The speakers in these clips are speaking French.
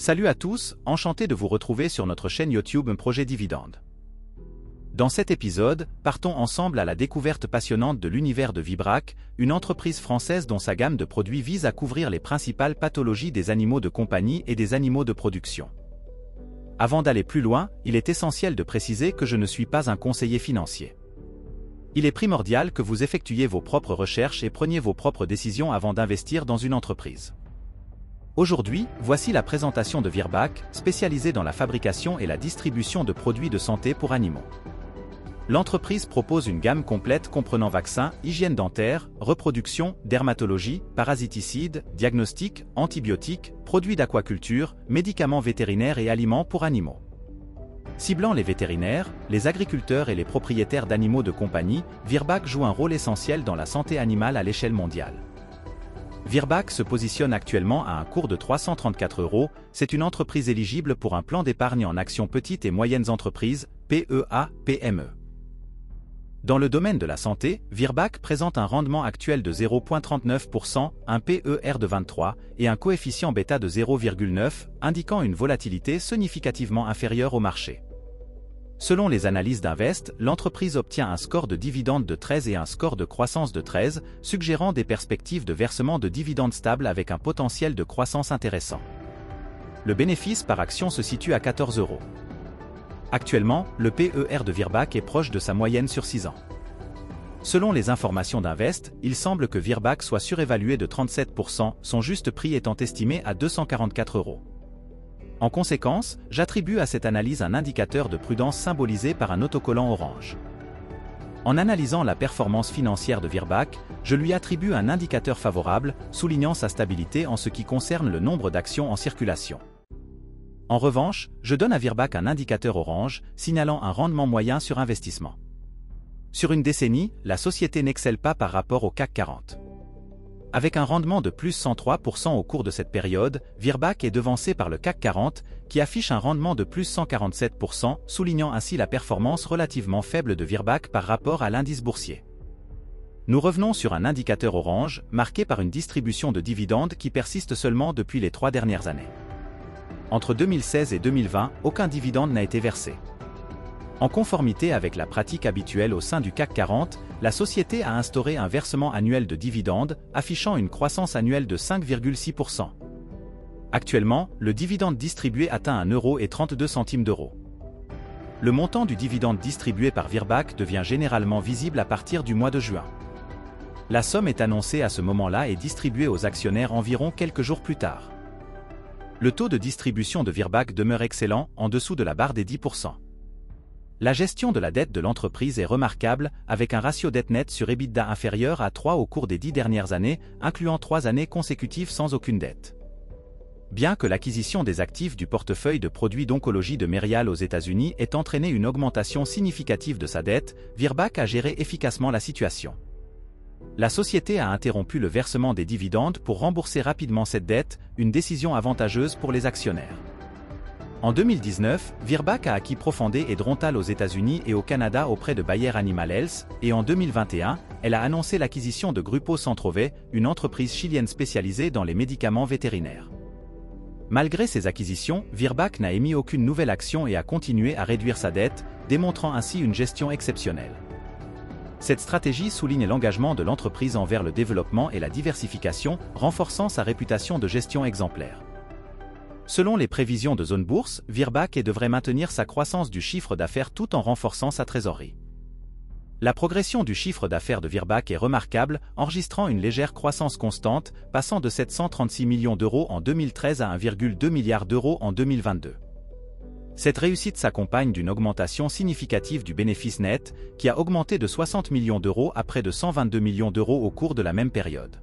Salut à tous, enchanté de vous retrouver sur notre chaîne YouTube Projet Dividende. Dans cet épisode, partons ensemble à la découverte passionnante de l'univers de Vibrac, une entreprise française dont sa gamme de produits vise à couvrir les principales pathologies des animaux de compagnie et des animaux de production. Avant d'aller plus loin, il est essentiel de préciser que je ne suis pas un conseiller financier. Il est primordial que vous effectuiez vos propres recherches et preniez vos propres décisions avant d'investir dans une entreprise. Aujourd'hui, voici la présentation de Virbac, spécialisée dans la fabrication et la distribution de produits de santé pour animaux. L'entreprise propose une gamme complète comprenant vaccins, hygiène dentaire, reproduction, dermatologie, parasiticides, diagnostics, antibiotiques, produits d'aquaculture, médicaments vétérinaires et aliments pour animaux. Ciblant les vétérinaires, les agriculteurs et les propriétaires d'animaux de compagnie, Virbac joue un rôle essentiel dans la santé animale à l'échelle mondiale. Virbac se positionne actuellement à un cours de 334 €, c'est une entreprise éligible pour un plan d'épargne en actions petites et moyennes entreprises, PEA-PME. Dans le domaine de la santé, Virbac présente un rendement actuel de 0,39%, un PER de 23 et un coefficient bêta de 0,9, indiquant une volatilité significativement inférieure au marché. Selon les analyses d'Invest, l'entreprise obtient un score de dividende de 13 et un score de croissance de 13, suggérant des perspectives de versement de dividendes stables avec un potentiel de croissance intéressant. Le bénéfice par action se situe à 14 €. Actuellement, le PER de Virbac est proche de sa moyenne sur 6 ans. Selon les informations d'Invest, il semble que Virbac soit surévalué de 37%, son juste prix étant estimé à 244 €. En conséquence, j'attribue à cette analyse un indicateur de prudence symbolisé par un autocollant orange. En analysant la performance financière de Virbac, je lui attribue un indicateur favorable, soulignant sa stabilité en ce qui concerne le nombre d'actions en circulation. En revanche, je donne à Virbac un indicateur orange, signalant un rendement moyen sur investissement. Sur une décennie, la société n'excelle pas par rapport au CAC 40. Avec un rendement de plus 103% au cours de cette période, Virbac est devancé par le CAC 40, qui affiche un rendement de plus 147%, soulignant ainsi la performance relativement faible de Virbac par rapport à l'indice boursier. Nous revenons sur un indicateur orange, marqué par une distribution de dividendes qui persiste seulement depuis les 3 dernières années. Entre 2016 et 2020, aucun dividende n'a été versé. En conformité avec la pratique habituelle au sein du CAC 40, la société a instauré un versement annuel de dividendes, affichant une croissance annuelle de 5,6%. Actuellement, le dividende distribué atteint 1,32 €. Le montant du dividende distribué par Virbac devient généralement visible à partir du mois de juin. La somme est annoncée à ce moment-là et distribuée aux actionnaires environ quelques jours plus tard. Le taux de distribution de Virbac demeure excellent, en dessous de la barre des 10%. La gestion de la dette de l'entreprise est remarquable, avec un ratio dette nette sur EBITDA inférieur à 3 au cours des 10 dernières années, incluant 3 années consécutives sans aucune dette. Bien que l'acquisition des actifs du portefeuille de produits d'oncologie de Merial aux États-Unis ait entraîné une augmentation significative de sa dette, Virbac a géré efficacement la situation. La société a interrompu le versement des dividendes pour rembourser rapidement cette dette, une décision avantageuse pour les actionnaires. En 2019, Virbac a acquis Profondet et Drontal aux États-Unis et au Canada auprès de Bayer Animal Health, et en 2021, elle a annoncé l'acquisition de Grupo Centrovet, une entreprise chilienne spécialisée dans les médicaments vétérinaires. Malgré ces acquisitions, Virbac n'a émis aucune nouvelle action et a continué à réduire sa dette, démontrant ainsi une gestion exceptionnelle. Cette stratégie souligne l'engagement de l'entreprise envers le développement et la diversification, renforçant sa réputation de gestion exemplaire. Selon les prévisions de Zone Bourse, Virbac devrait maintenir sa croissance du chiffre d'affaires tout en renforçant sa trésorerie. La progression du chiffre d'affaires de Virbac est remarquable, enregistrant une légère croissance constante, passant de 736 millions € en 2013 à 1,2 milliard € en 2022. Cette réussite s'accompagne d'une augmentation significative du bénéfice net, qui a augmenté de 60 millions € à près de 122 millions € au cours de la même période.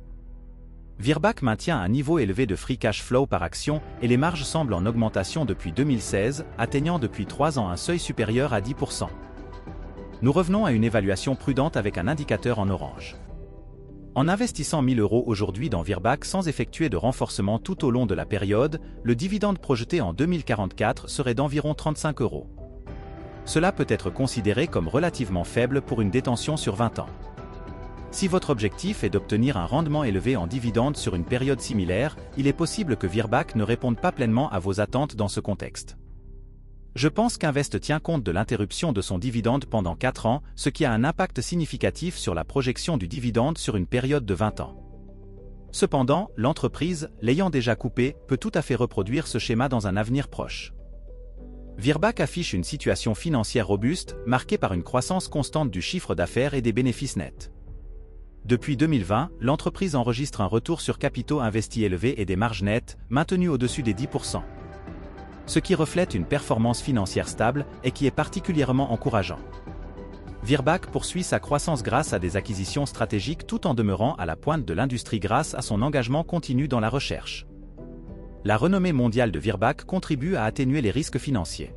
Virbac maintient un niveau élevé de free cash flow par action et les marges semblent en augmentation depuis 2016, atteignant depuis 3 ans un seuil supérieur à 10%. Nous revenons à une évaluation prudente avec un indicateur en orange. En investissant 1 000 € aujourd'hui dans Virbac sans effectuer de renforcement tout au long de la période, le dividende projeté en 2044 serait d'environ 35 €. Cela peut être considéré comme relativement faible pour une détention sur 20 ans. Si votre objectif est d'obtenir un rendement élevé en dividendes sur une période similaire, il est possible que Virbac ne réponde pas pleinement à vos attentes dans ce contexte. Je pense qu'Invest tient compte de l'interruption de son dividende pendant 4 ans, ce qui a un impact significatif sur la projection du dividende sur une période de 20 ans. Cependant, l'entreprise, l'ayant déjà coupé, peut tout à fait reproduire ce schéma dans un avenir proche. Virbac affiche une situation financière robuste, marquée par une croissance constante du chiffre d'affaires et des bénéfices nets. Depuis 2020, l'entreprise enregistre un retour sur capitaux investis élevé et des marges nettes, maintenues au-dessus des 10%. Ce qui reflète une performance financière stable et qui est particulièrement encourageant. Virbac poursuit sa croissance grâce à des acquisitions stratégiques tout en demeurant à la pointe de l'industrie grâce à son engagement continu dans la recherche. La renommée mondiale de Virbac contribue à atténuer les risques financiers.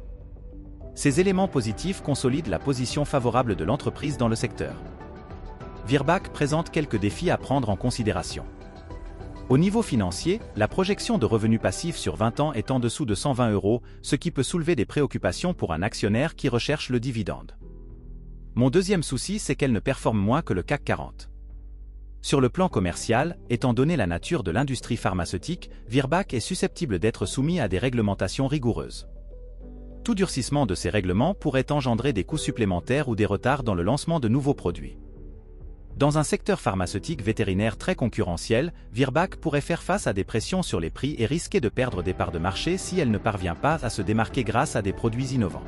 Ces éléments positifs consolident la position favorable de l'entreprise dans le secteur. Virbac présente quelques défis à prendre en considération. Au niveau financier, la projection de revenus passifs sur 20 ans est en dessous de 120 €, ce qui peut soulever des préoccupations pour un actionnaire qui recherche le dividende. Mon deuxième souci, c'est qu'elle ne performe moins que le CAC 40. Sur le plan commercial, étant donné la nature de l'industrie pharmaceutique, Virbac est susceptible d'être soumis à des réglementations rigoureuses. Tout durcissement de ces règlements pourrait engendrer des coûts supplémentaires ou des retards dans le lancement de nouveaux produits. Dans un secteur pharmaceutique vétérinaire très concurrentiel, Virbac pourrait faire face à des pressions sur les prix et risquer de perdre des parts de marché si elle ne parvient pas à se démarquer grâce à des produits innovants.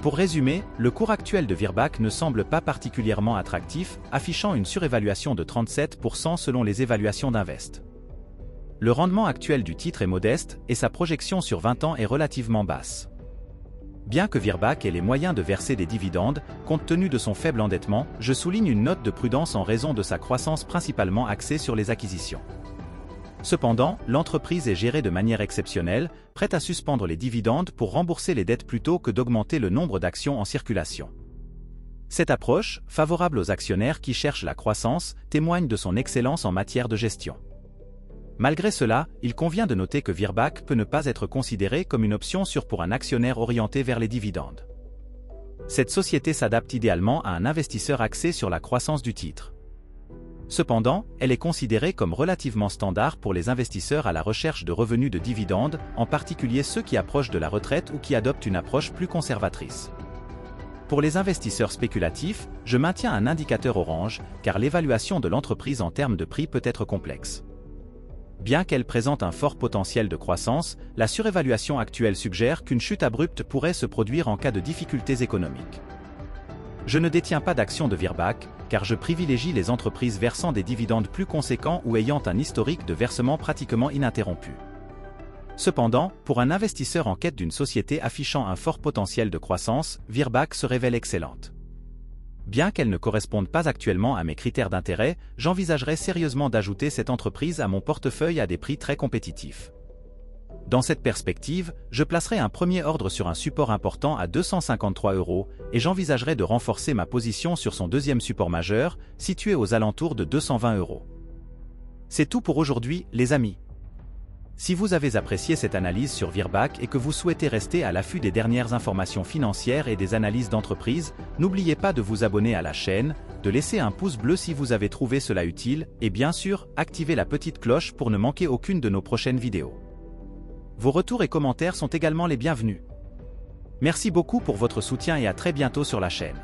Pour résumer, le cours actuel de Virbac ne semble pas particulièrement attractif, affichant une surévaluation de 37% selon les évaluations d'Invest. Le rendement actuel du titre est modeste et sa projection sur 20 ans est relativement basse. Bien que Virbac ait les moyens de verser des dividendes, compte tenu de son faible endettement, je souligne une note de prudence en raison de sa croissance principalement axée sur les acquisitions. Cependant, l'entreprise est gérée de manière exceptionnelle, prête à suspendre les dividendes pour rembourser les dettes plutôt que d'augmenter le nombre d'actions en circulation. Cette approche, favorable aux actionnaires qui cherchent la croissance, témoigne de son excellence en matière de gestion. Malgré cela, il convient de noter que Virbac peut ne pas être considéré comme une option sûre pour un actionnaire orienté vers les dividendes. Cette société s'adapte idéalement à un investisseur axé sur la croissance du titre. Cependant, elle est considérée comme relativement standard pour les investisseurs à la recherche de revenus de dividendes, en particulier ceux qui approchent de la retraite ou qui adoptent une approche plus conservatrice. Pour les investisseurs spéculatifs, je maintiens un indicateur orange, car l'évaluation de l'entreprise en termes de prix peut être complexe. Bien qu'elle présente un fort potentiel de croissance, la surévaluation actuelle suggère qu'une chute abrupte pourrait se produire en cas de difficultés économiques. Je ne détiens pas d'actions de Virbac, car je privilégie les entreprises versant des dividendes plus conséquents ou ayant un historique de versement pratiquement ininterrompu. Cependant, pour un investisseur en quête d'une société affichant un fort potentiel de croissance, Virbac se révèle excellente. Bien qu'elle ne corresponde pas actuellement à mes critères d'intérêt, j'envisagerais sérieusement d'ajouter cette entreprise à mon portefeuille à des prix très compétitifs. Dans cette perspective, je placerai un premier ordre sur un support important à 253 € et j'envisagerai de renforcer ma position sur son deuxième support majeur, situé aux alentours de 220 €. C'est tout pour aujourd'hui, les amis. Si vous avez apprécié cette analyse sur Virbac et que vous souhaitez rester à l'affût des dernières informations financières et des analyses d'entreprise, n'oubliez pas de vous abonner à la chaîne, de laisser un pouce bleu si vous avez trouvé cela utile et bien sûr, activez la petite cloche pour ne manquer aucune de nos prochaines vidéos. Vos retours et commentaires sont également les bienvenus. Merci beaucoup pour votre soutien et à très bientôt sur la chaîne.